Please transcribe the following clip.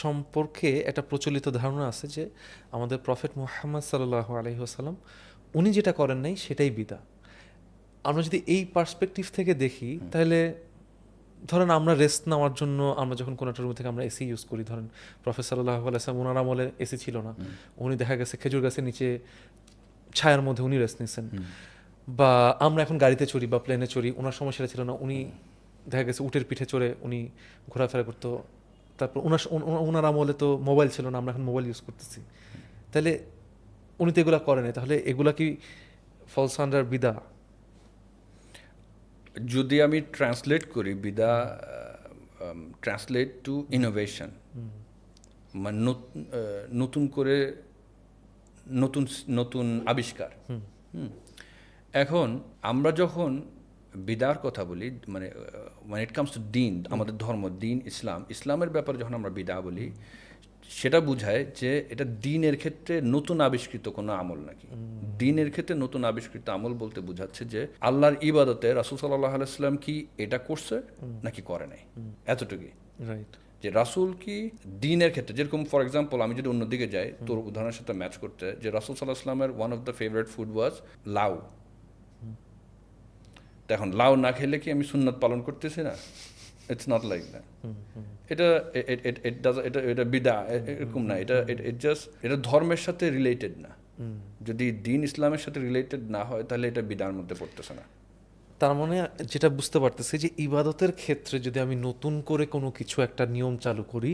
সম্পর্কে একটা প্রচলিত ধারণা আছে যে আমাদের প্রফেট মুহাম্মদ সাল্লাল্লাহু আলাইহি ওয়াসাল্লাম উনি যেটা করেন নাই সেটাই বিদা। আমরা যদি এই পার্সপেক্টিভ থেকে দেখি তাহলে ধরেন আমরা রেস্ট নেওয়ার জন্য আমরা যখন কোনো একটা রুম থেকে আমরা এসি ইউজ করি, ধরেন প্রফেসর সাল্লাল্লাহু আলাইহি ওয়াসাল্লাম ওনার আমলে এসি ছিল না, উনি দেখা গেছে খেজুর গাছের নিচে ছায়ার মধ্যে উনি রেস্ট নিচ্ছেন। বা আমরা এখন গাড়িতে চড়ি বা প্লেনে চড়ি, ওনার সময় সেটা ছিল না, উনি দেখা গেছে উটের পিঠে চড়ে উনি ঘোরাফেরা করতো। তারপর ওনার আমলে তো মোবাইল ছিল না, আমরা এখন মোবাইল ইউজ করতেছি। তাহলে উনি তো এগুলা করেন, তাহলে এগুলা কি ফলস আন্ডার বিদা? যদি আমি ট্রান্সলেট করি, বিদা ট্রান্সলেট টু ইনোভেশন, মানে নতুন করে নতুন নতুন আবিষ্কার। এখন আমরা যখন বিদার কথা বলি, মানে when it comes to দিন, আমাদের ধর্ম দিন ইসলামের ব্যাপারে যখন আমরা বিদা বলি, সেটা বোঝায় যে এটা দিনের ক্ষেত্রে নতুন আবিষ্কৃত কোনো আমল নাকি। দিনের ক্ষেত্রে নতুন আবিষ্কৃত আমল বলতে বোঝাচ্ছে যে আল্লাহর ইবাদতে রাসূল সাল্লাল্লাহু আলাইহি ওয়াসাল্লাম কি এটা করছে নাকি করে নাই, এতটুকুই। রাইট। যে রাসূল কি দিনের ক্ষেত্রে, যেরকম ফর এক্সাম্পল আমি যদি অন্যদিকে যাই তোর উদাহরণের সাথে ম্যাচ করতে, যে রাসূল সাল্লাল্লাহু আলাইহি ওয়াসাল্লামের one of the favourite food was লাউ। তো এখন লাউ না খেলে কি আমি সুন্নাত পালন করতেছি না? It's not like that. এটা এটা বিদা এরকম না, এটা ধর্মের সাথে রিলেটেড না। যদি দিন ইসলামের সাথে রিলেটেড না হয় তাহলে এটা বিদার মধ্যে পড়তেছে না। তার মানে যেটা বুঝতে পারতেছি যে ইবাদতের ক্ষেত্রে যদি আমি নতুন করে কোনো কিছু একটা নিয়ম চালু করি